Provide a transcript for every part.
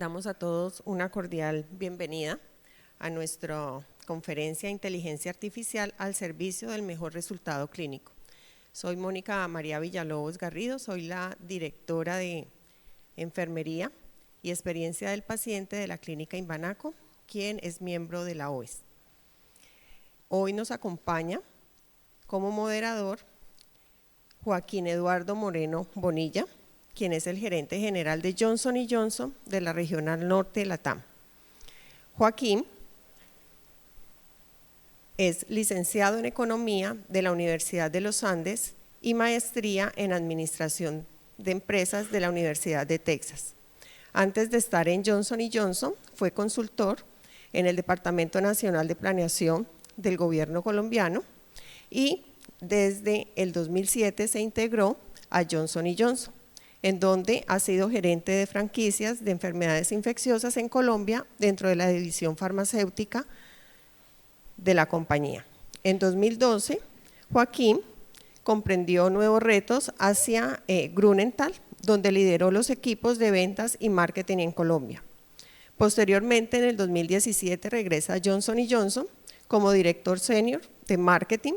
Damos a todos una cordial bienvenida a nuestra conferencia Inteligencia Artificial al servicio del mejor resultado clínico. Soy Mónica María Villalobos Garrido, soy la directora de Enfermería y Experiencia del Paciente de la Clínica Imbanaco, quien es miembro de la OES. Hoy nos acompaña como moderador Joaquín Eduardo Moreno Bonilla, quien es el gerente general de Johnson & Johnson de la Regional Norte de Latam. Joaquín es licenciado en Economía de la Universidad de los Andes y maestría en Administración de Empresas de la Universidad de Texas. Antes de estar en Johnson & Johnson, fue consultor en el Departamento Nacional de Planeación del Gobierno colombiano y desde el 2007 se integró a Johnson & Johnson, en donde ha sido gerente de franquicias de enfermedades infecciosas en Colombia dentro de la división farmacéutica de la compañía. En 2012, Joaquín comprendió nuevos retos hacia Grunenthal, donde lideró los equipos de ventas y marketing en Colombia. Posteriormente, en el 2017, regresa a Johnson & Johnson como director senior de marketing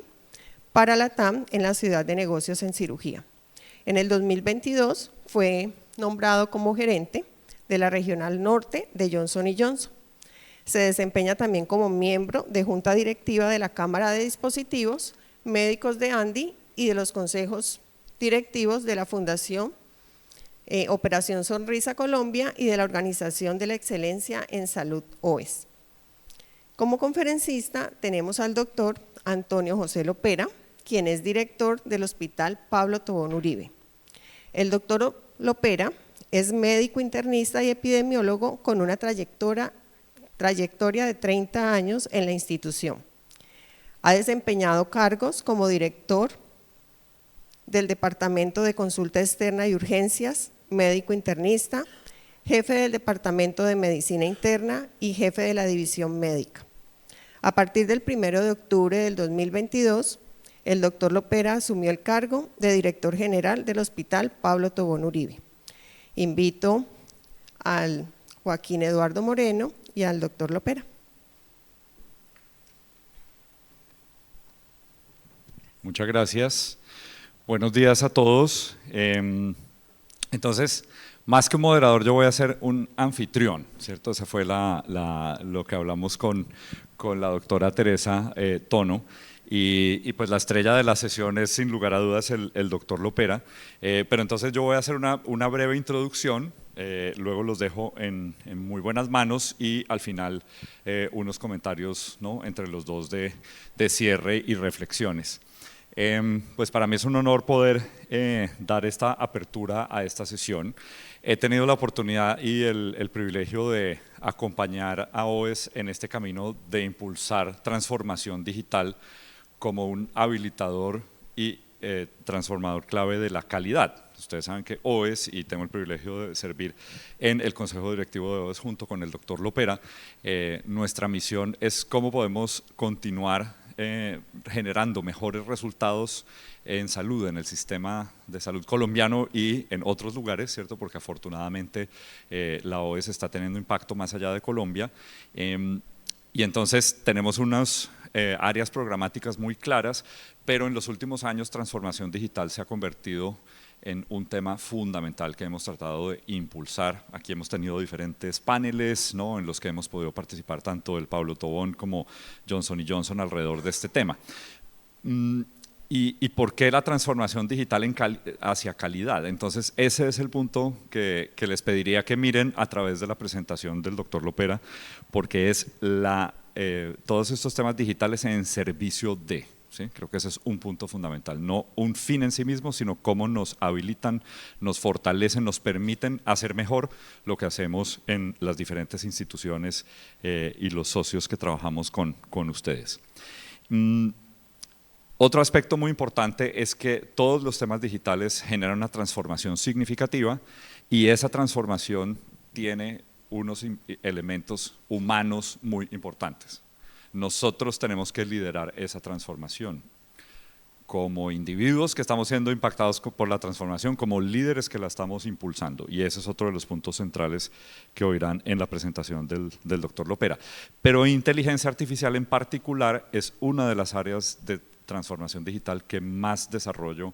para Latam en la ciudad de negocios en cirugía. En el 2022 fue nombrado como gerente de la Regional Norte de Johnson & Johnson. Se desempeña también como miembro de junta directiva de la Cámara de Dispositivos Médicos de ANDI y de los consejos directivos de la Fundación Operación Sonrisa Colombia y de la Organización de la Excelencia en Salud OES. Como conferencista tenemos al doctor Antonio José Lopera, quien es director del Hospital Pablo Tobón Uribe. El doctor Lopera es médico internista y epidemiólogo con una trayectoria de 30 años en la institución. Ha desempeñado cargos como director del Departamento de Consulta Externa y Urgencias, médico internista, jefe del Departamento de Medicina Interna y jefe de la División Médica. A partir del 1 de octubre del 2022, el doctor Lopera asumió el cargo de director general del Hospital Pablo Tobón Uribe. Invito al Joaquín Eduardo Moreno y al doctor Lopera. Muchas gracias. Buenos días a todos. Entonces, más que un moderador, yo voy a ser un anfitrión, ¿cierto? Esa fue lo que hablamos con la doctora Teresa Tono. Y pues la estrella de la sesión es sin lugar a dudas el doctor Lopera, pero entonces yo voy a hacer una breve introducción, luego los dejo en muy buenas manos y al final unos comentarios, ¿no?, entre los dos de cierre y reflexiones. Pues para mí es un honor poder dar esta apertura a esta sesión. He tenido la oportunidad y el privilegio de acompañar a OES en este camino de impulsar transformación digital como un habilitador y transformador clave de la calidad. Ustedes saben que OES, y tengo el privilegio de servir en el Consejo Directivo de OES junto con el doctor Lopera, nuestra misión es cómo podemos continuar generando mejores resultados en salud, en el sistema de salud colombiano y en otros lugares, ¿cierto? Porque afortunadamente la OES está teniendo impacto más allá de Colombia. Y entonces tenemos unas áreas programáticas muy claras, pero en los últimos años transformación digital se ha convertido en un tema fundamental que hemos tratado de impulsar. Aquí hemos tenido diferentes paneles, ¿no?, en los que hemos podido participar tanto el Pablo Tobón como Johnson & Johnson alrededor de este tema. ¿Y por qué la transformación digital hacia calidad? Entonces ese es el punto que les pediría que miren a través de la presentación del doctor Lopera, porque es todos estos temas digitales en servicio de… ¿sí? Creo que ese es un punto fundamental, no un fin en sí mismo, sino cómo nos habilitan, nos fortalecen, nos permiten hacer mejor lo que hacemos en las diferentes instituciones y los socios que trabajamos con ustedes. Otro aspecto muy importante es que todos los temas digitales generan una transformación significativa y esa transformación tiene unos elementos humanos muy importantes. Nosotros tenemos que liderar esa transformación. como individuos que estamos siendo impactados por la transformación, como líderes que la estamos impulsando. Y ese es otro de los puntos centrales que oirán en la presentación del doctor Lopera. Pero inteligencia artificial en particular es una de las áreas de transformación digital que más desarrollo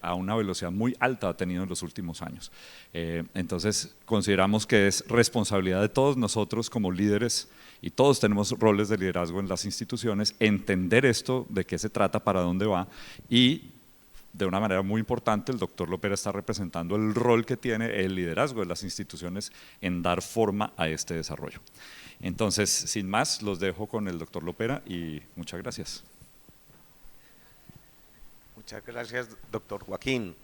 a una velocidad muy alta ha tenido en los últimos años. Entonces consideramos que es responsabilidad de todos nosotros como líderes, y todos tenemos roles de liderazgo en las instituciones, entender esto, de qué se trata, para dónde va, y de una manera muy importante el doctor Lopera está representando el rol que tiene el liderazgo de las instituciones en dar forma a este desarrollo. Entonces, sin más, los dejo con el doctor Lopera y muchas gracias. Muchas gracias, doctor Joaquín.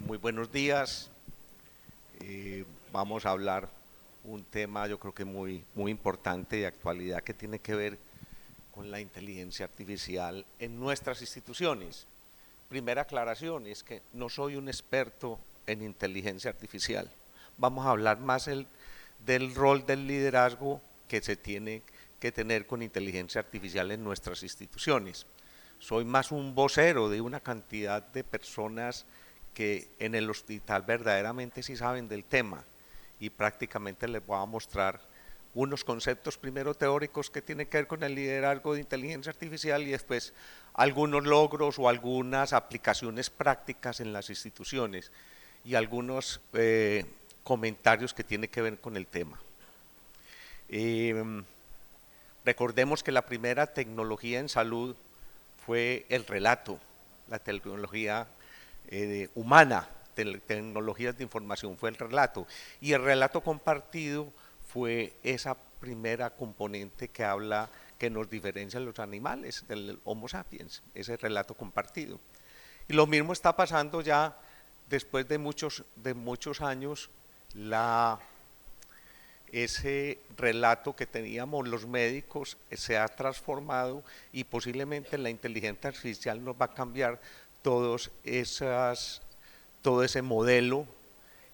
Muy buenos días. Vamos a hablar un tema yo creo que muy importante de actualidad que tiene que ver con la inteligencia artificial en nuestras instituciones. Primera aclaración es que no soy un experto en inteligencia artificial. Vamos a hablar más del rol del liderazgo que se tiene que tener con inteligencia artificial en nuestras instituciones. Soy más un vocero de una cantidad de personas que en el hospital verdaderamente sí saben del tema, y prácticamente les voy a mostrar unos conceptos primero teóricos que tienen que ver con el liderazgo de inteligencia artificial y después algunos logros o algunas aplicaciones prácticas en las instituciones y algunos comentarios que tienen que ver con el tema. Recordemos que la primera tecnología en salud fue el relato, la tecnología humana, tecnologías de información fue el relato, y el relato compartido fue esa primera componente que habla, que nos diferencia de los animales, del Homo sapiens, ese relato compartido. Y lo mismo está pasando ya después de muchos años, ese relato que teníamos los médicos se ha transformado y posiblemente la inteligencia artificial nos va a cambiar todo ese modelo,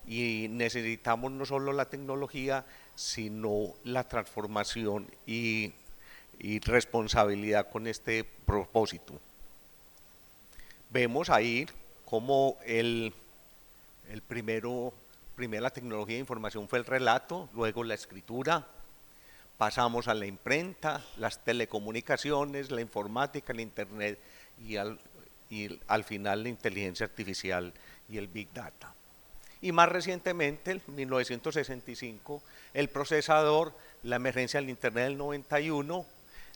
y necesitamos no solo la tecnología, sino la transformación y responsabilidad con este propósito. Vemos ahí cómo primera tecnología de información fue el relato, luego la escritura, pasamos a la imprenta, las telecomunicaciones, la informática, el internet y al final la inteligencia artificial y el Big Data. Y más recientemente, en 1965, el procesador, la emergencia del Internet del 91,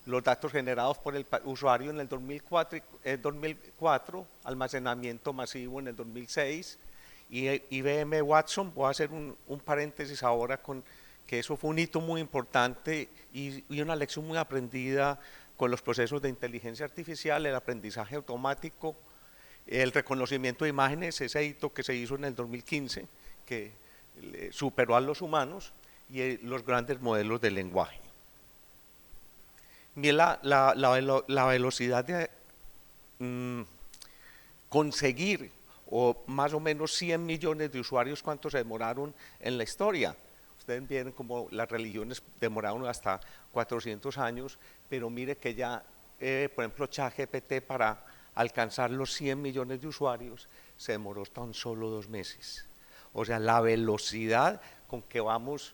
los datos generados por el usuario en el 2004, almacenamiento masivo en el 2006, y IBM Watson. Voy a hacer un paréntesis ahora con que eso fue un hito muy importante y una lección muy aprendida con los procesos de inteligencia artificial, el aprendizaje automático, el reconocimiento de imágenes, ese hito que se hizo en el 2015, que superó a los humanos, y los grandes modelos de lenguaje. Mira la velocidad de conseguir, o más o menos 100 millones de usuarios, cuánto se demoraron en la historia. Ustedes vieron como las religiones demoraron hasta 400 años, pero mire que ya, por ejemplo, ChatGPT para alcanzar los 100 millones de usuarios se demoró tan solo 2 meses. O sea, la velocidad con que vamos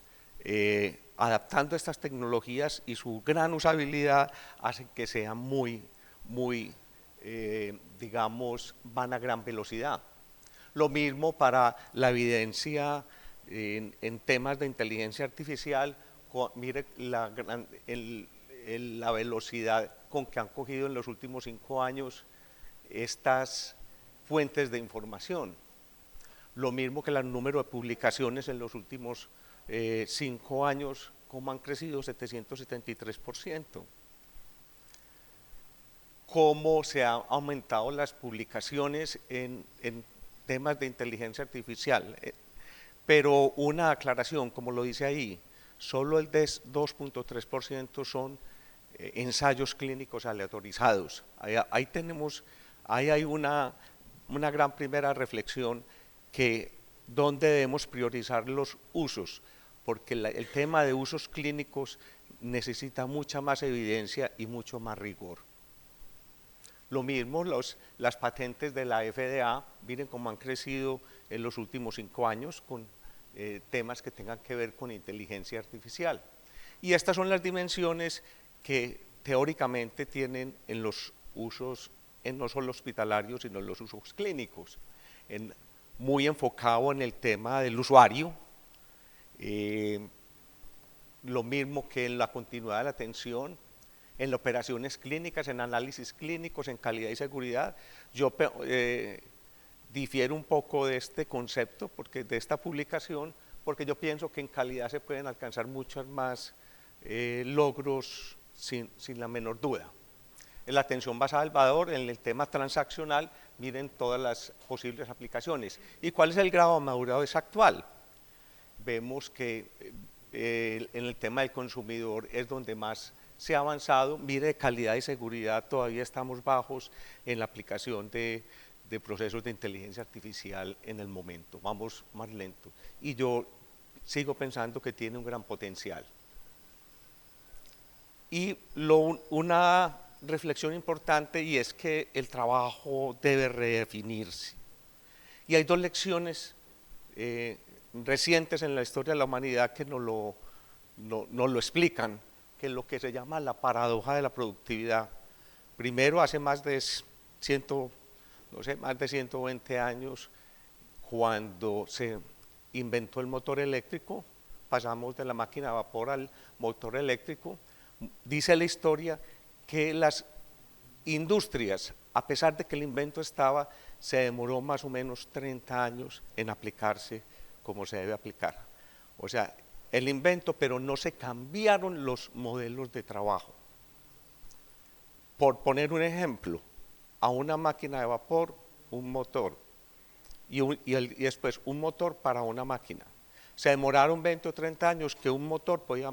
adaptando estas tecnologías y su gran usabilidad hacen que sean digamos, van a gran velocidad. Lo mismo para la evidencia en temas de inteligencia artificial. Mire la velocidad con que han cogido en los últimos 5 años estas fuentes de información. Lo mismo que el número de publicaciones en los últimos 5 años, como han crecido 773%. Cómo se han aumentado las publicaciones en temas de inteligencia artificial. Pero una aclaración, como lo dice ahí, solo el 2.3% son ensayos clínicos aleatorizados. Ahí hay una gran primera reflexión, que dónde debemos priorizar los usos, porque el tema de usos clínicos necesita mucha más evidencia y mucho más rigor. Lo mismo las patentes de la FDA, miren cómo han crecido en los últimos 5 años con temas que tengan que ver con inteligencia artificial. Y estas son las dimensiones que teóricamente tienen en los usos, no solo hospitalarios, sino en los usos clínicos, muy enfocado en el tema del usuario, lo mismo que en la continuidad de la atención, en las operaciones clínicas, en análisis clínicos, en calidad y seguridad. Yo difiero un poco de este concepto, de esta publicación, porque yo pienso que en calidad se pueden alcanzar muchos más logros sin la menor duda. En la atención basada al valor, en el tema transaccional, miren todas las posibles aplicaciones. ¿Y cuál es el grado de madurez actual? Vemos que en el tema del consumidor es donde más se ha avanzado. Mire, calidad y seguridad todavía estamos bajos en la aplicación de procesos de inteligencia artificial en el momento, vamos más lento. Y yo sigo pensando que tiene un gran potencial. Y una reflexión importante, y es que el trabajo debe redefinirse. Y hay 2 lecciones recientes en la historia de la humanidad que nos lo explican, que es lo que se llama la paradoja de la productividad. Primero, hace más de 120 años, cuando se inventó el motor eléctrico, pasamos de la máquina a vapor al motor eléctrico. Dice la historia que las industrias, a pesar de que el invento estaba, se demoró más o menos 30 años en aplicarse como se debe aplicar. O sea, el invento, pero no se cambiaron los modelos de trabajo. Por poner un ejemplo, a una máquina de vapor, un motor, y después un motor para una máquina. Se demoraron 20 o 30 años que un motor podía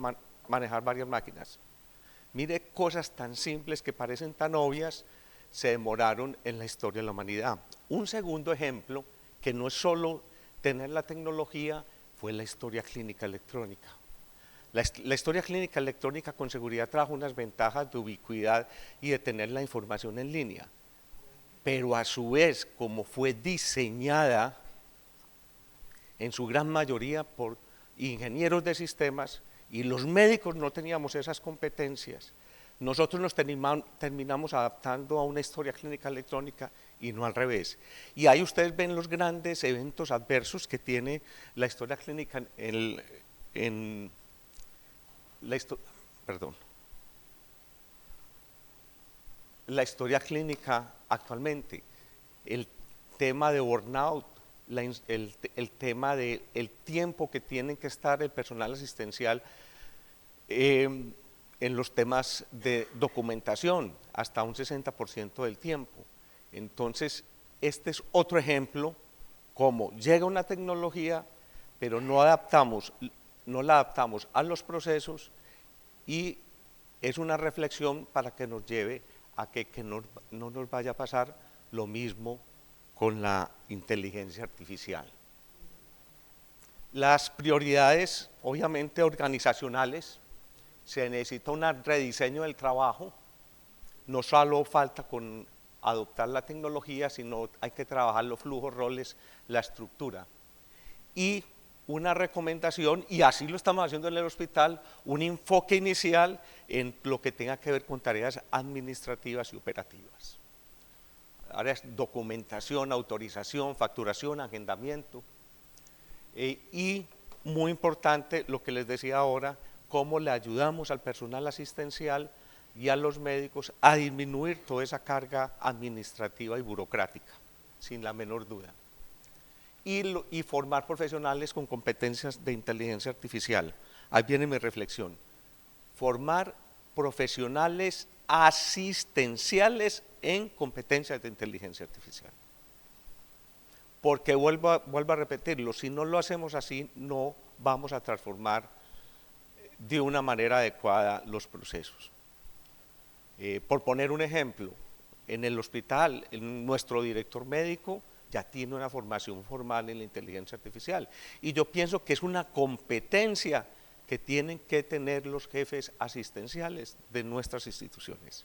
manejar varias máquinas. Mire, cosas tan simples que parecen tan obvias, se demoraron en la historia de la humanidad. Un segundo ejemplo, que no es solo tener la tecnología, fue la historia clínica electrónica. La historia clínica electrónica con seguridad trajo unas ventajas de ubicuidad y de tener la información en línea, pero a su vez, como fue diseñada en su gran mayoría por ingenieros de sistemas, y los médicos no teníamos esas competencias, nosotros nos terminamos adaptando a una historia clínica electrónica y no al revés. Y ahí ustedes ven los grandes eventos adversos que tiene la historia clínica la historia clínica actualmente. El tema de burnout, el tema del tiempo que tienen que estar el personal asistencial en los temas de documentación, hasta un 60% del tiempo. Entonces, este es otro ejemplo, como llega una tecnología, pero no la adaptamos a los procesos, y es una reflexión para que nos lleve a que no nos vaya a pasar lo mismo con la inteligencia artificial. Las prioridades, obviamente, organizacionales. Se necesita un rediseño del trabajo. No solo falta con adoptar la tecnología, sino hay que trabajar los flujos, roles, la estructura. Y una recomendación, y así lo estamos haciendo en el hospital, un enfoque inicial en lo que tenga que ver con tareas administrativas y operativas. Áreas documentación, autorización, facturación, agendamiento. Y muy importante lo que les decía ahora, cómo le ayudamos al personal asistencial y a los médicos a disminuir toda esa carga administrativa y burocrática, sin la menor duda. Y formar profesionales con competencias de inteligencia artificial. Ahí viene mi reflexión. Formar profesionales asistenciales en competencias de inteligencia artificial. Porque vuelvo a repetirlo, si no lo hacemos así, no vamos a transformar de una manera adecuada los procesos. Por poner un ejemplo, en el hospital, nuestro director médico ya tiene una formación formal en la inteligencia artificial. Y yo pienso que es una competencia que tienen que tener los jefes asistenciales de nuestras instituciones.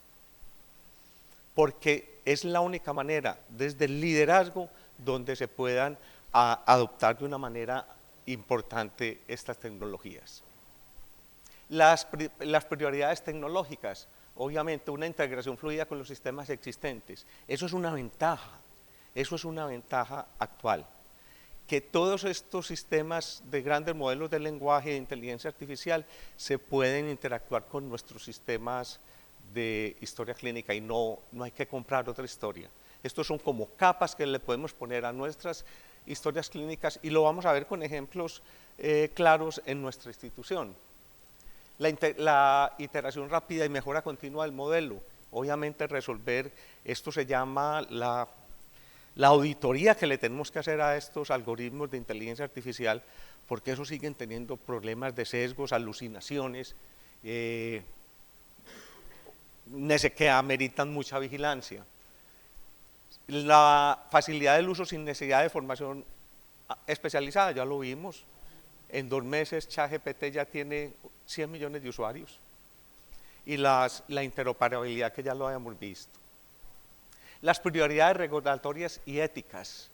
Porque es la única manera desde el liderazgo donde se puedan adoptar de una manera importante estas tecnologías. Las prioridades tecnológicas, obviamente una integración fluida con los sistemas existentes, eso es una ventaja actual. Que todos estos sistemas de grandes modelos de lenguaje de inteligencia artificial se pueden interactuar con nuestros sistemas de historia clínica y no hay que comprar otra historia. Estos son como capas que le podemos poner a nuestras historias clínicas y lo vamos a ver con ejemplos claros en nuestra institución. La iteración rápida y mejora continua del modelo, obviamente resolver, esto se llama la auditoría que le tenemos que hacer a estos algoritmos de inteligencia artificial, porque esos siguen teniendo problemas de sesgos, alucinaciones, que ameritan mucha vigilancia. La facilidad del uso sin necesidad de formación especializada, ya lo vimos, en 2 meses ChatGPT ya tiene 100 millones de usuarios, y la interoperabilidad que ya lo habíamos visto. Las prioridades regulatorias y éticas,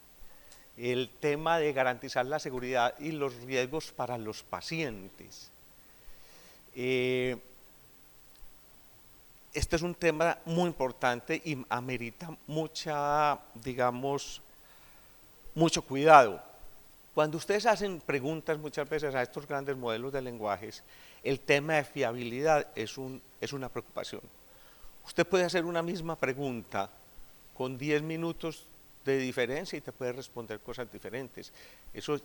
el tema de garantizar la seguridad y los riesgos para los pacientes. Este es un tema muy importante y amerita mucho cuidado. Cuando ustedes hacen preguntas muchas veces a estos grandes modelos de lenguajes, el tema de fiabilidad es una preocupación. Usted puede hacer una misma pregunta con 10 minutos de diferencia y te puede responder cosas diferentes. El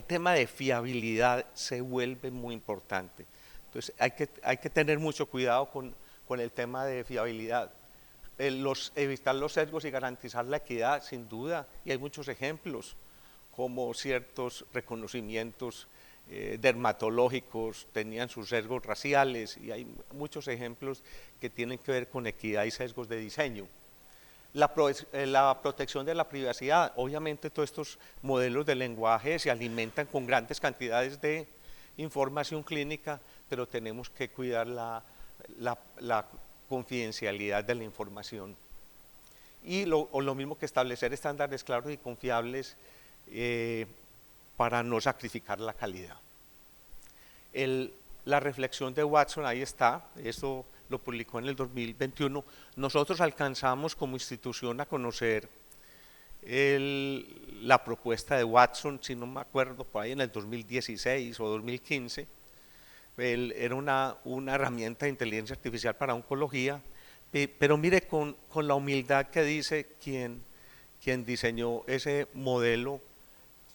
tema de fiabilidad se vuelve muy importante. Entonces hay que tener mucho cuidado con el tema de fiabilidad. Evitar los sesgos y garantizar la equidad, sin duda, y hay muchos ejemplos, como ciertos reconocimientos dermatológicos tenían sus sesgos raciales, y hay muchos ejemplos que tienen que ver con equidad y sesgos de diseño. La protección de la privacidad, obviamente todos estos modelos de lenguaje se alimentan con grandes cantidades de información clínica, pero tenemos que cuidar la confidencialidad de la información. Y lo mismo que establecer estándares claros y confiables para no sacrificar la calidad. La reflexión de Watson, ahí está, eso lo publicó en el 2021. Nosotros alcanzamos como institución a conocer la propuesta de Watson, si no me acuerdo, por ahí en el 2016 o 2015. Era una herramienta de inteligencia artificial para oncología, pero mire con la humildad que dice quien diseñó ese modelo,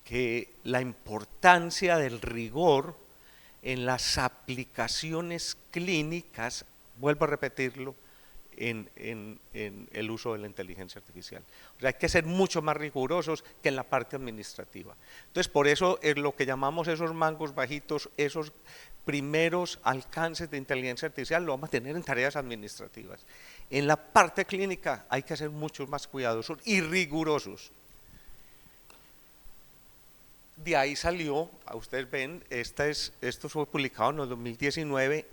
que la importancia del rigor en las aplicaciones clínicas, vuelvo a repetirlo, en el uso de la inteligencia artificial. O sea, hay que ser mucho más rigurosos que en la parte administrativa. Entonces, por eso es lo que llamamos esos mangos bajitos, esos primeros alcances de inteligencia artificial, lo vamos a tener en tareas administrativas. En la parte clínica hay que ser mucho más cuidadosos y rigurosos. De ahí salió, ustedes ven, esto fue publicado en el 2019,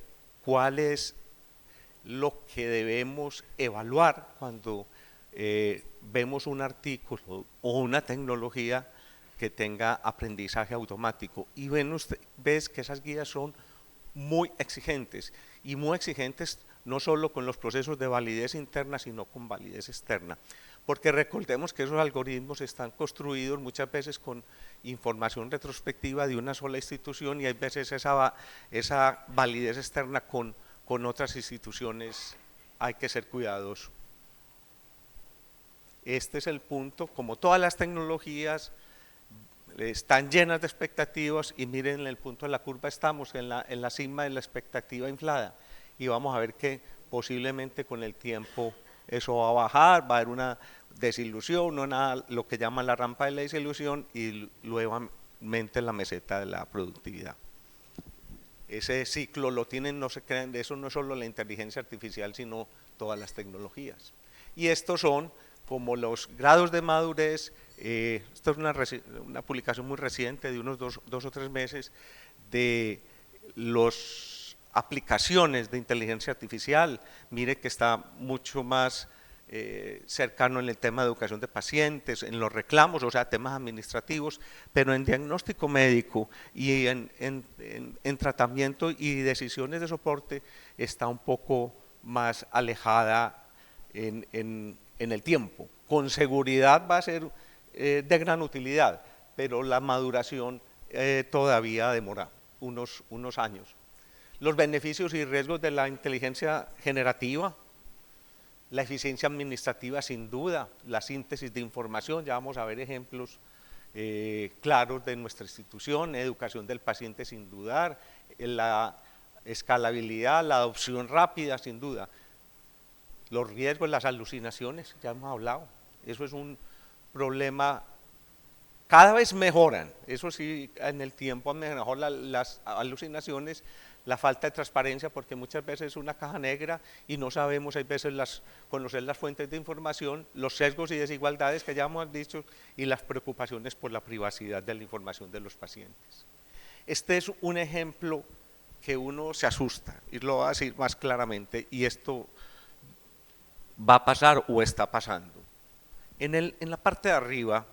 cuál es lo que debemos evaluar cuando vemos un artículo o una tecnología que tenga aprendizaje automático. Y ves que esas guías son muy exigentes, y muy exigentes no solo con los procesos de validez interna, sino con validez externa. Porque recordemos que esos algoritmos están construidos muchas veces con información retrospectiva de una sola institución, y hay veces esa validez externa con otras instituciones hay que ser cuidadosos. Este es el punto, como todas las tecnologías están llenas de expectativas, y miren en el punto de la curva estamos en la cima de la expectativa inflada, y vamos a ver que posiblemente con el tiempo eso va a bajar, va a haber una desilusión, lo que llaman la rampa de la desilusión, y nuevamente la meseta de la productividad. Ese ciclo lo tienen, no se crean, de eso no es solo la inteligencia artificial, sino todas las tecnologías. Y estos son como los grados de madurez. Esto es una publicación muy reciente, de unos dos o tres meses, de los aplicaciones de inteligencia artificial, mire que está mucho más cercano en el tema de educación de pacientes, en los reclamos, o sea, temas administrativos, pero en diagnóstico médico y en tratamiento y decisiones de soporte está un poco más alejada en el tiempo. Con seguridad va a ser de gran utilidad, pero la maduración todavía demora unos años. Los beneficios y riesgos de la inteligencia generativa, la eficiencia administrativa sin duda, la síntesis de información, ya vamos a ver ejemplos claros de nuestra institución, educación del paciente sin dudar, la escalabilidad, la adopción rápida sin duda, los riesgos, las alucinaciones, ya hemos hablado, eso es un problema, cada vez mejoran, eso sí, en el tiempo mejor las alucinaciones, la falta de transparencia, porque muchas veces es una caja negra y no sabemos, hay veces conocer las fuentes de información, los sesgos y desigualdades que ya hemos dicho y las preocupaciones por la privacidad de la información de los pacientes. Este es un ejemplo que uno se asusta, y lo voy a decir más claramente, y esto va a pasar o está pasando. En la parte de arriba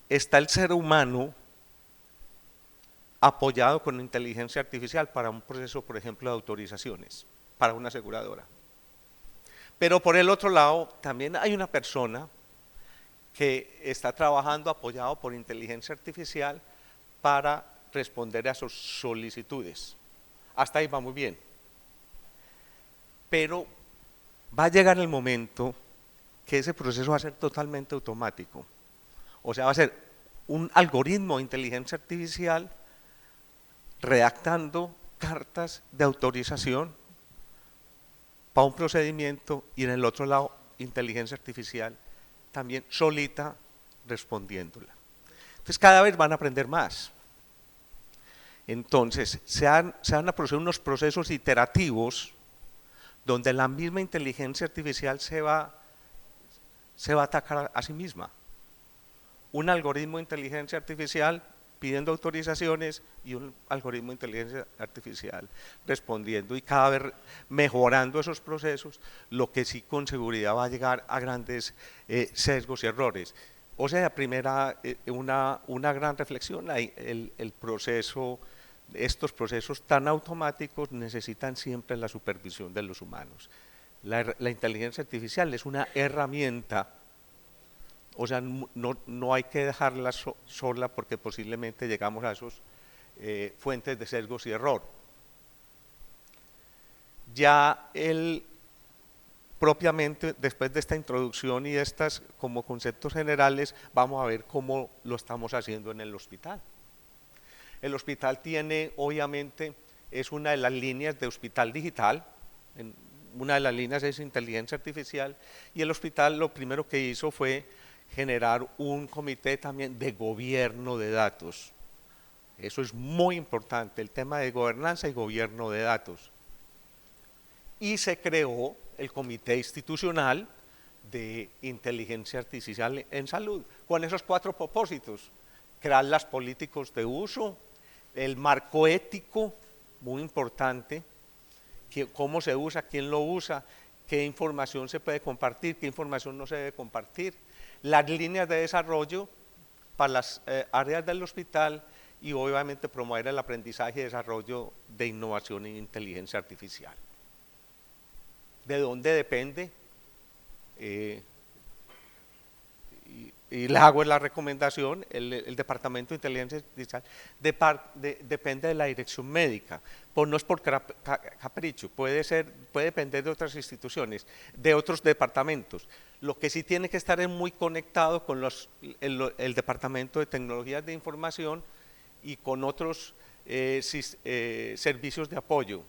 está el ser humano apoyado con inteligencia artificial para un proceso, por ejemplo, de autorizaciones, para una aseguradora. Pero por el otro lado, también hay una persona que está trabajando apoyado por inteligencia artificial para responder a sus solicitudes. Hasta ahí va muy bien. Pero va a llegar el momento que ese proceso va a ser totalmente automático. O sea, va a ser un algoritmo de inteligencia artificial redactando cartas de autorización para un procedimiento y en el otro lado inteligencia artificial también solita respondiéndola. Entonces cada vez van a aprender más. Entonces se van a producir unos procesos iterativos donde la misma inteligencia artificial se va a atacar a sí misma. Un algoritmo de inteligencia artificial pidiendo autorizaciones y un algoritmo de inteligencia artificial respondiendo y cada vez mejorando esos procesos, lo que sí con seguridad va a llegar a grandes sesgos y errores. O sea, una gran reflexión, estos procesos tan automáticos necesitan siempre la supervisión de los humanos. La inteligencia artificial es una herramienta. O sea, no hay que dejarla sola porque posiblemente llegamos a esos fuentes de sesgos y error. Ya propiamente, después de esta introducción y estas como conceptos generales, vamos a ver cómo lo estamos haciendo en el hospital. El hospital tiene, obviamente, es una de las líneas de hospital digital, una de las líneas es inteligencia artificial, y el hospital lo primero que hizo fue generar un comité también de gobierno de datos. Eso es muy importante, el tema de gobernanza y gobierno de datos. Y se creó el comité institucional de inteligencia artificial en salud, con esos 4 propósitos: crear las políticas de uso, el marco ético, muy importante, cómo se usa, quién lo usa, qué información se puede compartir, qué información no se debe compartir, las líneas de desarrollo para las áreas del hospital y obviamente promover el aprendizaje y desarrollo de innovación e inteligencia artificial. ¿De dónde depende? Y le hago la recomendación, el Departamento de Inteligencia Artificial depende de la dirección médica, pues no es por capricho, puede depender de otras instituciones, de otros departamentos. Lo que sí tiene que estar es muy conectado con el Departamento de Tecnologías de Información y con otros servicios de apoyo.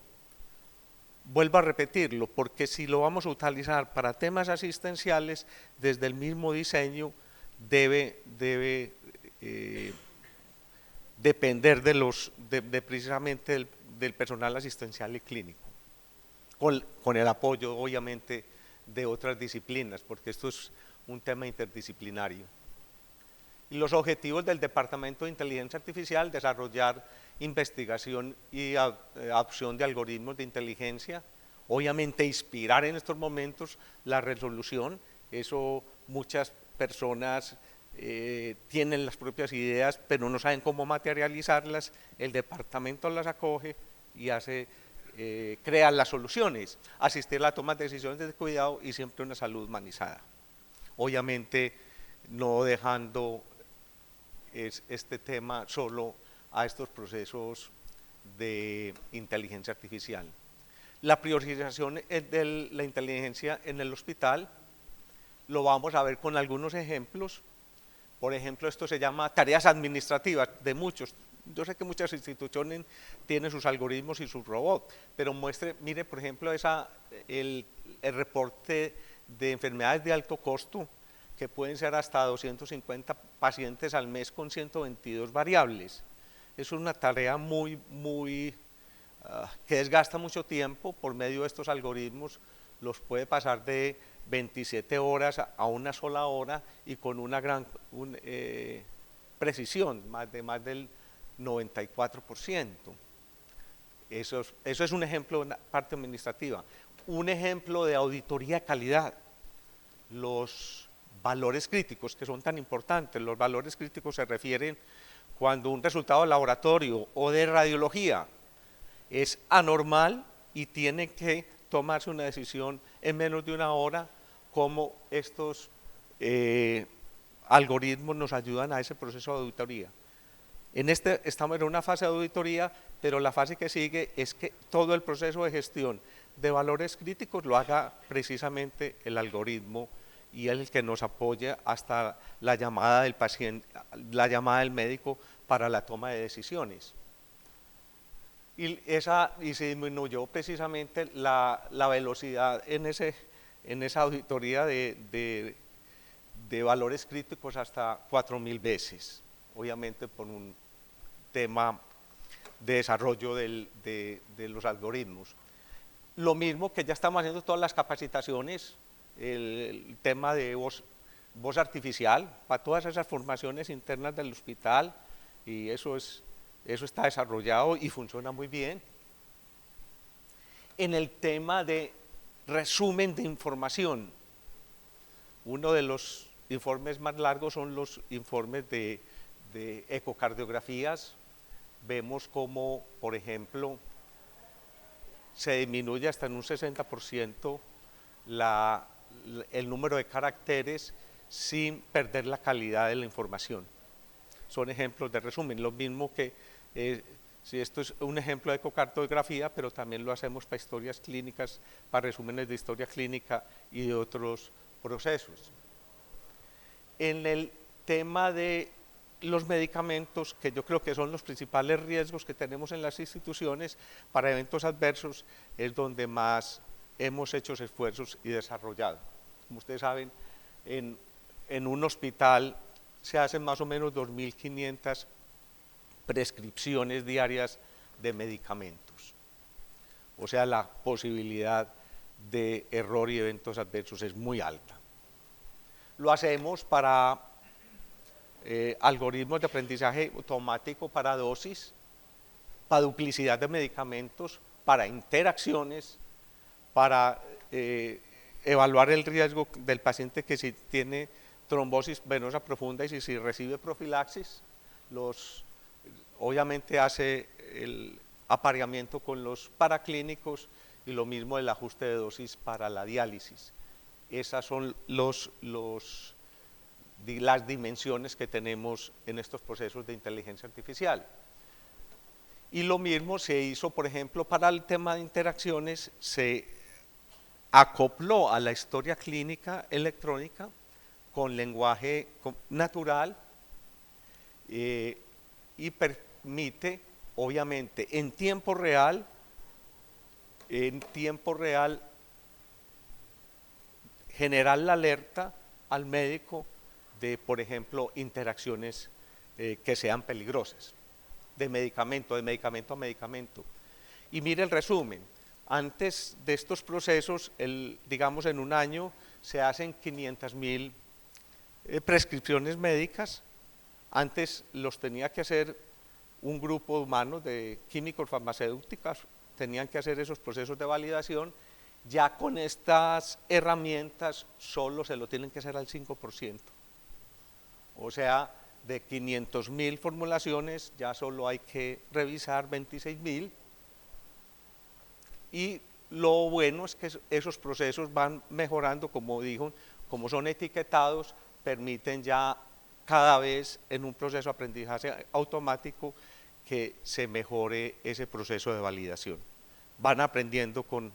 Vuelvo a repetirlo, porque si lo vamos a utilizar para temas asistenciales, desde el mismo diseño debe depender precisamente del personal asistencial y clínico, con el apoyo obviamente de otras disciplinas, porque esto es un tema interdisciplinario. Y los objetivos del Departamento de Inteligencia Artificial: desarrollar investigación y adopción de algoritmos de inteligencia, obviamente inspirar en estos momentos la resolución. Eso, muchas personas tienen las propias ideas, pero no saben cómo materializarlas. El departamento las acoge y crea las soluciones, asistir a la toma de decisiones de cuidado y siempre una salud humanizada. Obviamente no dejando este tema solo a estos procesos de inteligencia artificial. La priorización de la inteligencia en el hospital lo vamos a ver con algunos ejemplos. Por ejemplo, esto se llama tareas administrativas de muchos. Yo sé que muchas instituciones tienen sus algoritmos y sus robots, pero mire, por ejemplo, el reporte de enfermedades de alto costo, que pueden ser hasta 250 pacientes al mes con 122 variables. Es una tarea que desgasta mucho tiempo. Por medio de estos algoritmos los puede pasar de 27 horas a una sola hora y con una gran precisión, más del 94%. Eso es un ejemplo de una parte administrativa. Un ejemplo de auditoría de calidad: los valores críticos, que son tan importantes. Los valores críticos se refieren cuando un resultado de laboratorio o de radiología es anormal y tiene que tomarse una decisión en menos de una hora. Cómo estos algoritmos nos ayudan a ese proceso de auditoría. Estamos en una fase de auditoría, pero la fase que sigue es que todo el proceso de gestión de valores críticos lo haga precisamente el algoritmo, y es el que nos apoya hasta la llamada del paciente, la llamada del médico para la toma de decisiones. Y se disminuyó precisamente la velocidad en esa auditoría de valores críticos hasta 4000 veces, obviamente por un tema de desarrollo de los algoritmos. Lo mismo que ya estamos haciendo todas las capacitaciones, el tema de voz artificial para todas esas formaciones internas del hospital, y eso está desarrollado y funciona muy bien. En el tema de resumen de información, uno de los informes más largos son los informes de ecocardiografías. Vemos cómo, por ejemplo, se disminuye hasta en un 60% el número de caracteres sin perder la calidad de la información. Son ejemplos de resumen. Lo mismo que si esto es un ejemplo de ecocardiografía, pero también lo hacemos para historias clínicas, para resúmenes de historia clínica y de otros procesos. En el tema de los medicamentos, que yo creo que son los principales riesgos que tenemos en las instituciones para eventos adversos, es donde más hemos hecho esfuerzos y desarrollado. Como ustedes saben, en un hospital se hacen más o menos 2500 prescripciones diarias de medicamentos. O sea, la posibilidad de error y eventos adversos es muy alta. Lo hacemos para algoritmos de aprendizaje automático para dosis, para duplicidad de medicamentos, para interacciones, para evaluar el riesgo del paciente que si tiene trombosis venosa profunda y si recibe profilaxis. Obviamente hace el apareamiento con los paraclínicos y lo mismo el ajuste de dosis para la diálisis. Esas son las dimensiones que tenemos en estos procesos de inteligencia artificial. Y lo mismo se hizo, por ejemplo, para el tema de interacciones, se acopló a la historia clínica electrónica con lenguaje natural y permite, obviamente, en tiempo real, generar la alerta al médico de, por ejemplo, interacciones que sean peligrosas, de medicamento a medicamento. Y mire el resumen: antes de estos procesos, digamos en un año, se hacen 500.000 prescripciones médicas Antes los tenía que hacer un grupo humano de químicos farmacéuticos, tenían que hacer esos procesos de validación. Ya con estas herramientas solo se lo tienen que hacer al 5%. O sea, de 500.000 formulaciones ya solo hay que revisar 26.000. Y lo bueno es que esos procesos van mejorando, como dijo, como son etiquetados, permiten ya cada vez en un proceso de aprendizaje automático que se mejore ese proceso de validación. Van aprendiendo con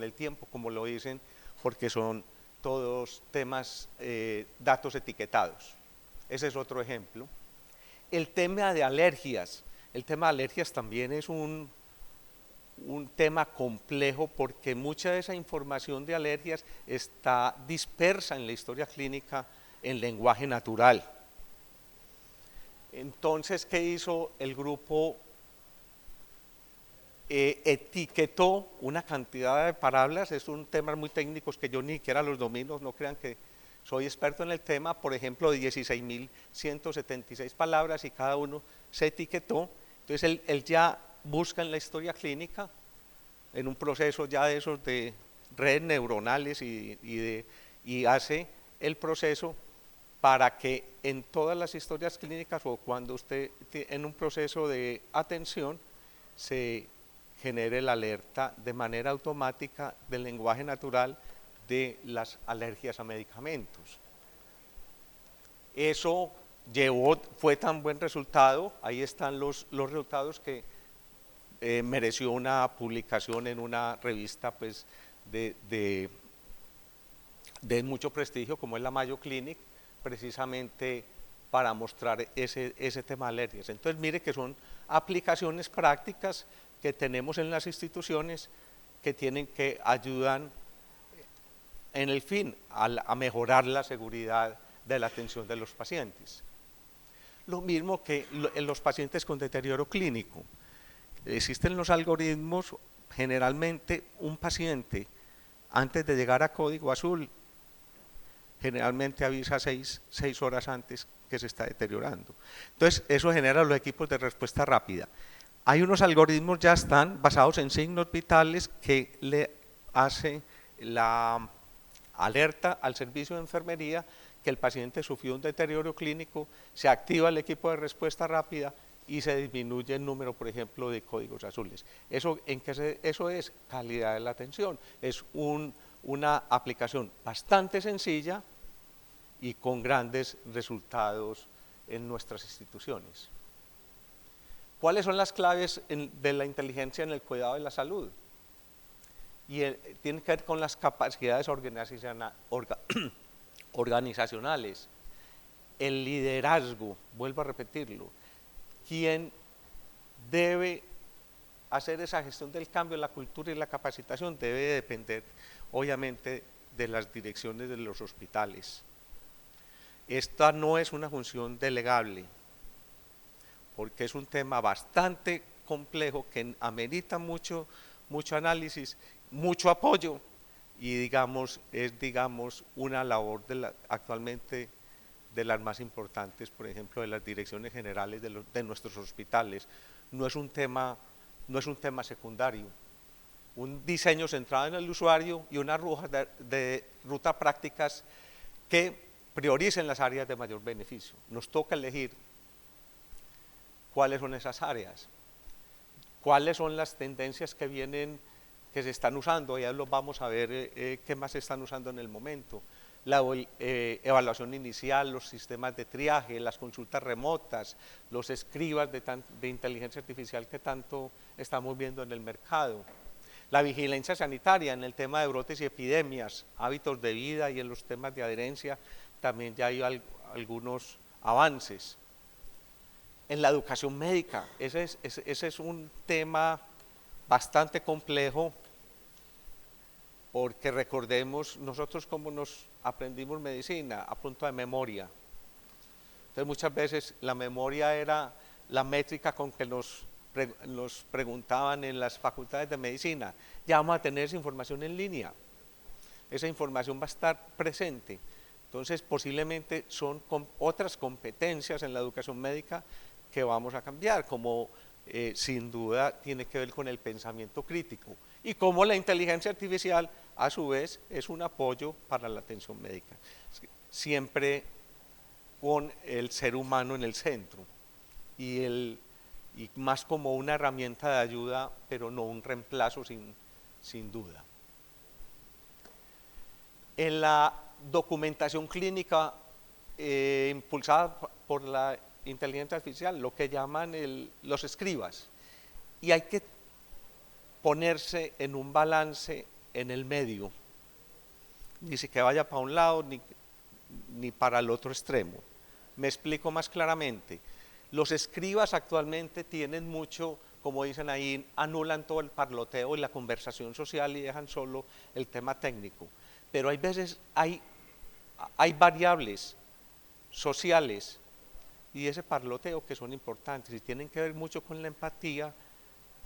el tiempo, como lo dicen, porque son todos temas, datos etiquetados. Ese es otro ejemplo. El tema de alergias también es un tema complejo porque mucha de esa información de alergias está dispersa en la historia clínica en lenguaje natural. Entonces, ¿qué hizo el grupo? Etiquetó una cantidad de palabras, es un tema muy técnico que yo ni siquiera los domino, no crean que soy experto en el tema, por ejemplo, 16.176 palabras y cada uno se etiquetó. Entonces él ya busca en la historia clínica, en un proceso ya de esos de redes neuronales y hace el proceso para que en todas las historias clínicas o cuando usted en un proceso de atención se genere la alerta de manera automática del lenguaje natural de las alergias a medicamentos. Eso fue tan buen resultado, ahí están los resultados que mereció una publicación en una revista pues, de mucho prestigio como es la Mayo Clinic, precisamente para mostrar ese tema de alergias. Entonces mire que son aplicaciones prácticas que tenemos en las instituciones que ayudan en el fin a mejorar la seguridad de la atención de los pacientes. Lo mismo que en los pacientes con deterioro clínico. Existen los algoritmos, generalmente un paciente antes de llegar a código azul, generalmente avisa 6 horas antes que se está deteriorando. Entonces eso genera los equipos de respuesta rápida. Hay unos algoritmos ya están basados en signos vitales que le hace la alerta al servicio de enfermería que el paciente sufrió un deterioro clínico, se activa el equipo de respuesta rápida y se disminuye el número, por ejemplo, de códigos azules. Eso es calidad de la atención, es una aplicación bastante sencilla y con grandes resultados en nuestras instituciones. ¿Cuáles son las claves de la inteligencia en el cuidado de la salud? Y tiene que ver con las capacidades organizacionales, el liderazgo, vuelvo a repetirlo. Quien debe hacer esa gestión del cambio, la cultura y la capacitación debe depender, obviamente, de las direcciones de los hospitales. Esta no es una función delegable, porque es un tema bastante complejo que amerita mucho análisis, mucho apoyo y es una labor actualmente de las más importantes, por ejemplo, de las direcciones generales de nuestros hospitales. No es un tema secundario. Un diseño centrado en el usuario y una ruta prácticas que prioricen las áreas de mayor beneficio. Nos toca elegir cuáles son esas áreas, cuáles son las tendencias que se están usando, ya los vamos a ver qué más se están usando en el momento. La evaluación inicial, los sistemas de triaje, las consultas remotas, los escribas de inteligencia artificial que tanto estamos viendo en el mercado. La vigilancia sanitaria en el tema de brotes y epidemias, hábitos de vida y en los temas de adherencia también ya hay algunos avances. En la educación médica, ese es un tema bastante complejo, porque recordemos nosotros cómo nos aprendimos medicina, a punto de memoria. Entonces muchas veces la memoria era la métrica con que nos preguntaban en las facultades de medicina. Ya vamos a tener esa información en línea, esa información va a estar presente. Entonces, posiblemente son otras competencias en la educación médica que vamos a cambiar, como sin duda tiene que ver con el pensamiento crítico y cómo la inteligencia artificial a su vez es un apoyo para la atención médica, siempre con el ser humano en el centro y más como una herramienta de ayuda, pero no un reemplazo sin duda. En la documentación clínica impulsada por la inteligencia artificial, lo que llaman los escribas, y hay que ponerse en un balance en el medio, ni si que vaya para un lado ni para el otro extremo. Me explico más claramente. Los escribas actualmente tienen mucho, como dicen ahí, anulan todo el parloteo y la conversación social y dejan solo el tema técnico. Pero hay veces hay variables sociales y ese parloteo que son importantes y tienen que ver mucho con la empatía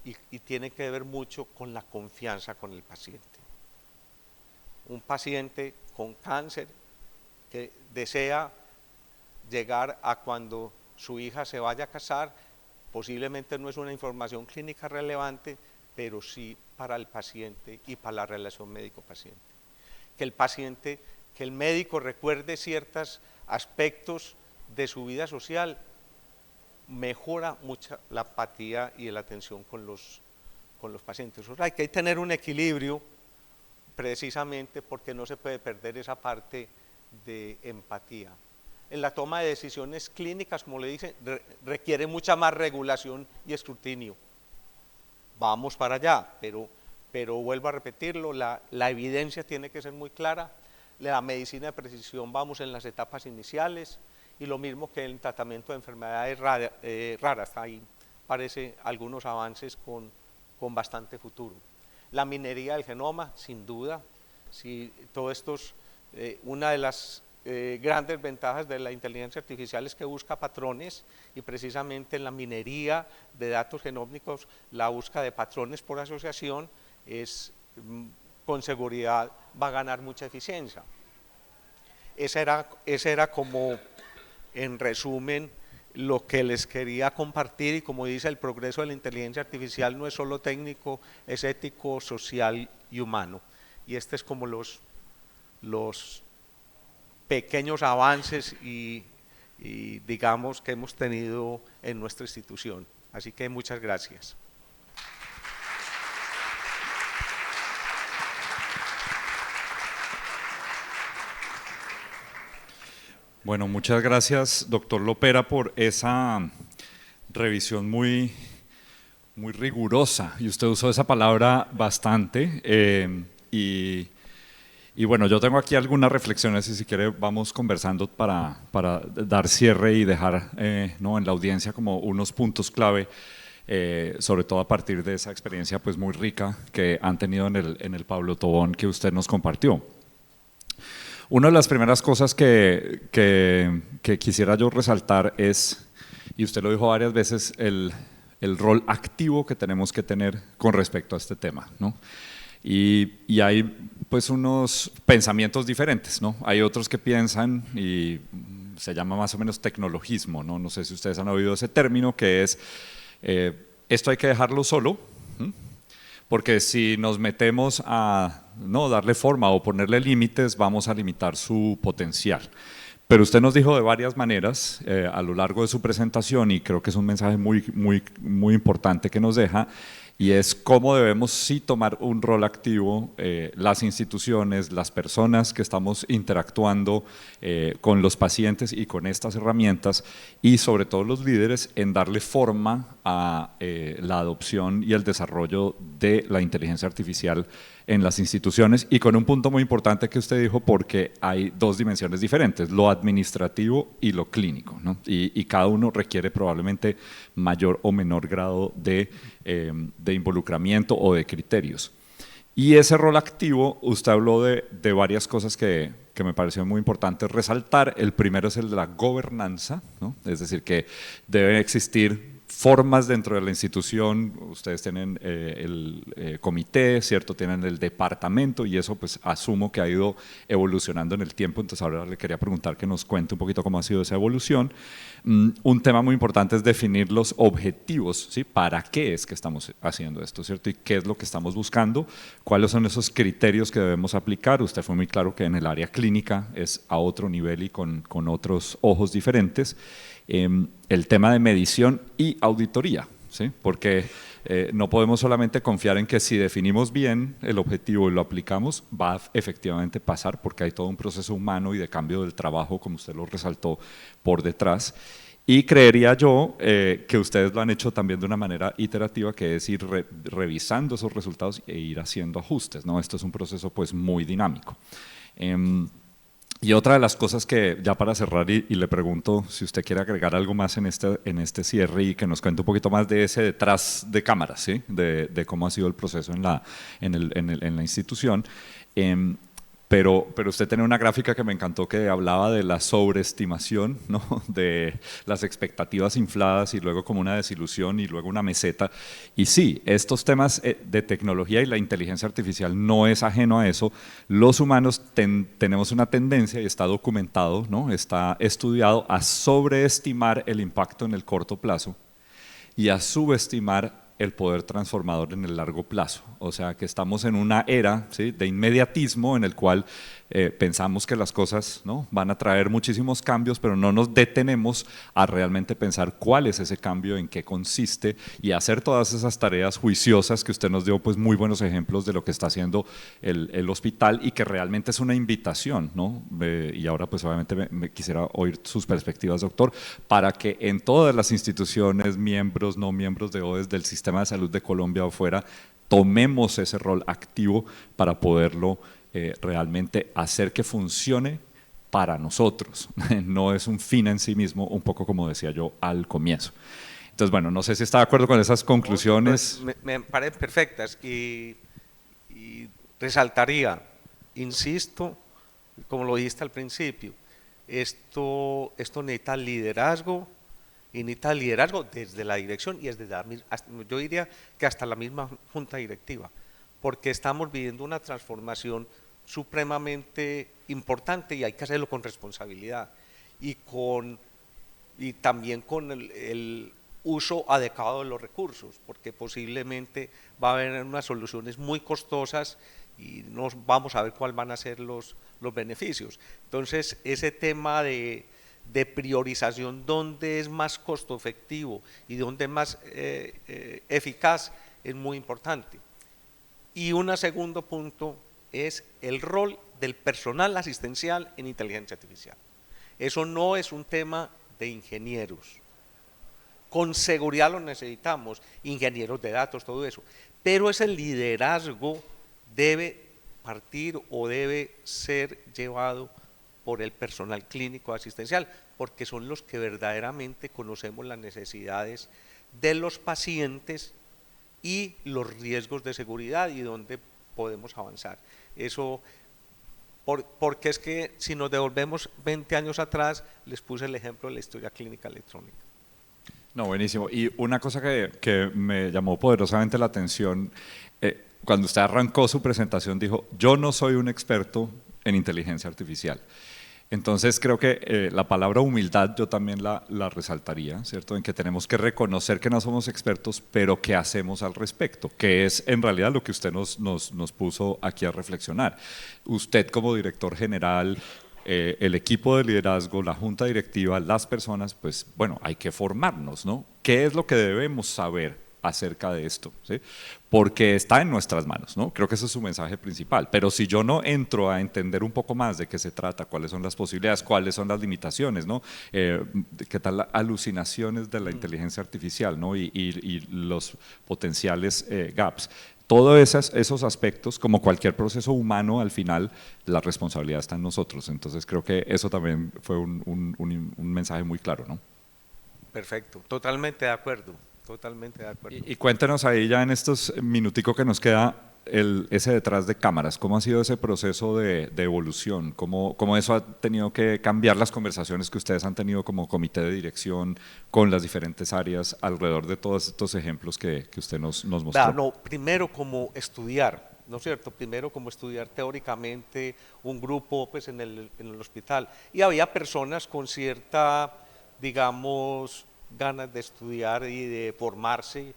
y tienen que ver mucho con la confianza con el paciente. Un paciente con cáncer que desea llegar a cuando su hija se vaya a casar, posiblemente no es una información clínica relevante, pero sí para el paciente y para la relación médico-paciente. Que el médico recuerde ciertos aspectos de su vida social, mejora mucho la empatía y la atención con los pacientes. O sea, hay que tener un equilibrio precisamente porque no se puede perder esa parte de empatía. En la toma de decisiones clínicas, como le dicen, requiere mucha más regulación y escrutinio. Vamos para allá, pero vuelvo a repetirlo, la evidencia tiene que ser muy clara. La medicina de precisión vamos en las etapas iniciales y lo mismo que en el tratamiento de enfermedades raras, ahí parece algunos avances con bastante futuro. La minería del genoma, sin duda, si todo esto es una de las grandes ventajas de la inteligencia artificial es que busca patrones y precisamente en la minería de datos genómicos la búsqueda de patrones por asociación con seguridad va a ganar mucha eficiencia. Ese era como en resumen lo que les quería compartir y como dice el progreso de la inteligencia artificial no es solo técnico, es ético, social y humano y este es como los pequeños avances y digamos que hemos tenido en nuestra institución. Así que muchas gracias. Bueno, muchas gracias, doctor Lopera, por esa revisión muy rigurosa, y usted usó esa palabra bastante, y bueno, yo tengo aquí algunas reflexiones y si quiere vamos conversando para dar cierre y dejar ¿no? en la audiencia como unos puntos clave, sobre todo a partir de esa experiencia pues muy rica que han tenido en el Pablo Tobón que usted nos compartió. Una de las primeras cosas que quisiera yo resaltar es, y usted lo dijo varias veces, el rol activo que tenemos que tener con respecto a este tema, ¿no? Y hay pues unos pensamientos diferentes, ¿no? Hay otros que piensan y se llama más o menos tecnologismo, ¿no? No sé si ustedes han oído ese término que es, esto hay que dejarlo solo, porque si nos metemos a no darle forma o ponerle límites, vamos a limitar su potencial. Pero usted nos dijo de varias maneras a lo largo de su presentación, y creo que es un mensaje muy importante que nos deja, y es cómo debemos sí tomar un rol activo las instituciones, las personas que estamos interactuando con los pacientes y con estas herramientas, y sobre todo los líderes en darle forma a la adopción y el desarrollo de la inteligencia artificial en las instituciones, y con un punto muy importante que usted dijo, porque hay dos dimensiones diferentes, lo administrativo y lo clínico, ¿no? Y cada uno requiere probablemente mayor o menor grado de involucramiento o de criterios. Y ese rol activo, usted habló de varias cosas que me pareció muy importante resaltar. El primero es el de la gobernanza, ¿no? Es decir, que debe existir formas dentro de la institución, ustedes tienen el comité, ¿cierto? Tienen el departamento y eso pues asumo que ha ido evolucionando en el tiempo, entonces ahora le quería preguntar que nos cuente un poquito cómo ha sido esa evolución. Un tema muy importante es definir los objetivos, ¿sí? ¿Para qué es que estamos haciendo esto, ¿cierto? Y qué es lo que estamos buscando, cuáles son esos criterios que debemos aplicar. Usted fue muy claro que en el área clínica es a otro nivel y con otros ojos diferentes. El tema de medición y auditoría, ¿sí? Porque no podemos solamente confiar en que si definimos bien el objetivo y lo aplicamos, va a efectivamente pasar, porque hay todo un proceso humano y de cambio del trabajo, como usted lo resaltó, por detrás. Y creería yo que ustedes lo han hecho también de una manera iterativa, que es ir revisando esos resultados e ir haciendo ajustes, ¿no? Esto es un proceso pues muy dinámico. Y otra de las cosas que, ya para cerrar, y le pregunto si usted quiere agregar algo más en este cierre y que nos cuente un poquito más de ese detrás de cámaras, ¿sí? de cómo ha sido el proceso en la institución. Pero usted tiene una gráfica que me encantó que hablaba de la sobreestimación, ¿no? De las expectativas infladas y luego como una desilusión y luego una meseta. Y sí, estos temas de tecnología y la inteligencia artificial no es ajeno a eso. Los humanos tenemos una tendencia, y está documentado, ¿no? Está estudiado, a sobreestimar el impacto en el corto plazo y a subestimar el poder transformador en el largo plazo. O sea que estamos en una era, ¿sí? De inmediatismo en el cual pensamos que las cosas, ¿no? Van a traer muchísimos cambios, pero no nos detenemos a realmente pensar cuál es ese cambio, en qué consiste y hacer todas esas tareas juiciosas que usted nos dio pues muy buenos ejemplos de lo que está haciendo el hospital y que realmente es una invitación, ¿no? Y ahora pues obviamente me quisiera oír sus perspectivas, doctor, para que en todas las instituciones, miembros, no miembros de OES, del sistema de salud de Colombia o fuera, tomemos ese rol activo para poderlo realmente hacer que funcione para nosotros. No es un fin en sí mismo, un poco como decía yo al comienzo. Entonces, bueno, no sé si está de acuerdo con esas conclusiones. Me parecen perfectas y resaltaría, insisto, como lo dijiste al principio, esto necesita liderazgo, y necesita liderazgo desde la dirección y desde yo diría que hasta la misma junta directiva, porque estamos viviendo una transformación supremamente importante y hay que hacerlo con responsabilidad y también con el uso adecuado de los recursos, porque posiblemente va a haber unas soluciones muy costosas y vamos a ver cuáles van a ser los beneficios. Entonces, ese tema de priorización, dónde es más costo efectivo y dónde es más eficaz, es muy importante. Y un segundo punto es el rol del personal asistencial en inteligencia artificial. Eso no es un tema de ingenieros. Con seguridad lo necesitamos, ingenieros de datos, todo eso. Pero ese liderazgo debe partir o debe ser llevado por el personal clínico asistencial, porque son los que verdaderamente conocemos las necesidades de los pacientes y los riesgos de seguridad y dónde podemos avanzar. Eso, porque es que si nos devolvemos 20 años atrás, les puse el ejemplo de la historia clínica electrónica. No, buenísimo. Y una cosa que me llamó poderosamente la atención, cuando usted arrancó su presentación dijo, yo no soy un experto en inteligencia artificial. Entonces creo que la palabra humildad yo también la resaltaría, ¿cierto? En que tenemos que reconocer que no somos expertos, pero qué hacemos al respecto, que es en realidad lo que usted nos puso aquí a reflexionar. Usted como director general, el equipo de liderazgo, la junta directiva, las personas, pues bueno, hay que formarnos, ¿no? ¿Qué es lo que debemos saber acerca de esto? ¿Sí? Porque está en nuestras manos, ¿no? Creo que ese es su mensaje principal, pero si yo no entro a entender un poco más de qué se trata, cuáles son las posibilidades, cuáles son las limitaciones, ¿no? Qué tal las alucinaciones de la inteligencia artificial, ¿no? Y los potenciales gaps. Todos esos aspectos, como cualquier proceso humano, al final la responsabilidad está en nosotros. Entonces creo que eso también fue un mensaje muy claro, ¿no? Perfecto, totalmente de acuerdo. Totalmente de acuerdo. Y cuéntenos ahí ya en estos minuticos que nos queda, ese detrás de cámaras, ¿cómo ha sido ese proceso de evolución? ¿Cómo eso ha tenido que cambiar las conversaciones que ustedes han tenido como comité de dirección con las diferentes áreas alrededor de todos estos ejemplos que usted nos mostró? No, primero como estudiar, ¿no es cierto? Primero como estudiar teóricamente un grupo pues, en el hospital. Y había personas con cierta, digamos, ganas de estudiar y de formarse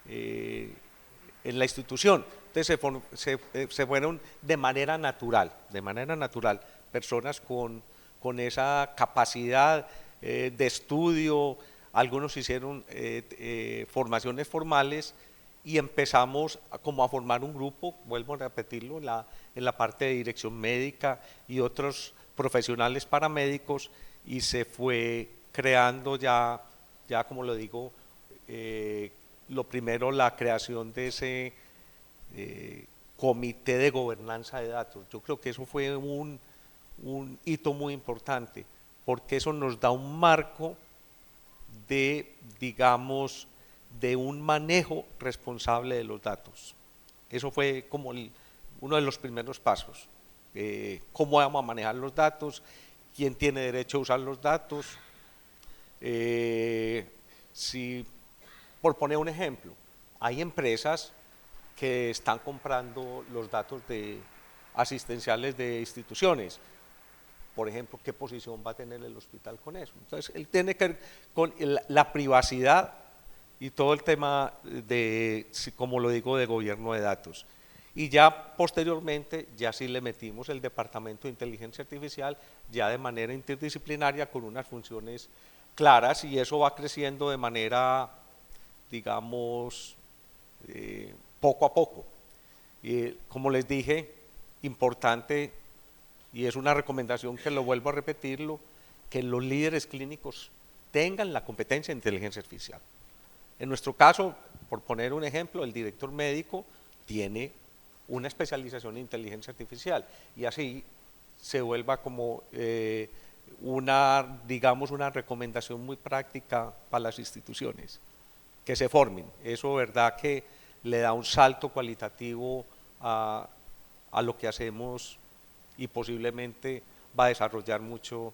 en la institución. Entonces se fueron de manera natural, personas con esa capacidad de estudio, algunos hicieron formaciones formales y empezamos como a formar un grupo, vuelvo a repetirlo, en la parte de dirección médica y otros profesionales paramédicos, y se fue creando ya como lo digo, lo primero, la creación de ese comité de gobernanza de datos. Yo creo que eso fue un hito muy importante, porque eso nos da un marco de, digamos, de un manejo responsable de los datos. Eso fue como uno de los primeros pasos. ¿Cómo vamos a manejar los datos? ¿Quién tiene derecho a usar los datos? Si, por poner un ejemplo, hay empresas que están comprando los datos asistenciales de instituciones. Por ejemplo, ¿qué posición va a tener el hospital con eso? Entonces, él tiene que ver con la privacidad y todo el tema de, como lo digo, de gobierno de datos. Y ya posteriormente, ya sí le metimos el departamento de inteligencia artificial, ya de manera interdisciplinaria, con unas funciones claras, y eso va creciendo de manera, digamos, poco a poco. Y como les dije, importante, y es una recomendación que lo vuelvo a repetirlo, que los líderes clínicos tengan la competencia de inteligencia artificial. En nuestro caso, por poner un ejemplo, el director médico tiene una especialización en inteligencia artificial, y así se vuelva como digamos, una recomendación muy práctica para las instituciones, que se formen. Eso, verdad, que le da un salto cualitativo a lo que hacemos, y posiblemente va a desarrollar mucho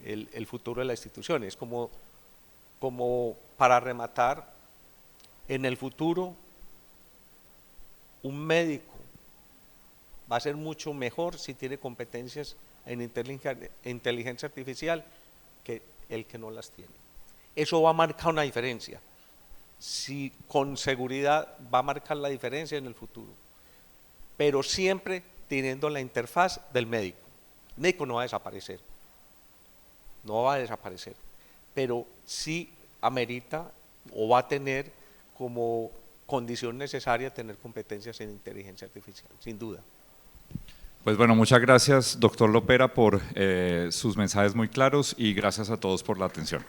el futuro de las instituciones. Como para rematar, en el futuro un médico va a ser mucho mejor si tiene competencias en inteligencia artificial que el que no las tiene. Eso va a marcar una diferencia. Sí, con seguridad va a marcar la diferencia en el futuro, pero siempre teniendo la interfaz del médico. El médico no va a desaparecer, pero sí amerita o va a tener como condición necesaria tener competencias en inteligencia artificial, sin duda. Pues bueno, muchas gracias, doctor Lopera, por sus mensajes muy claros, y gracias a todos por la atención.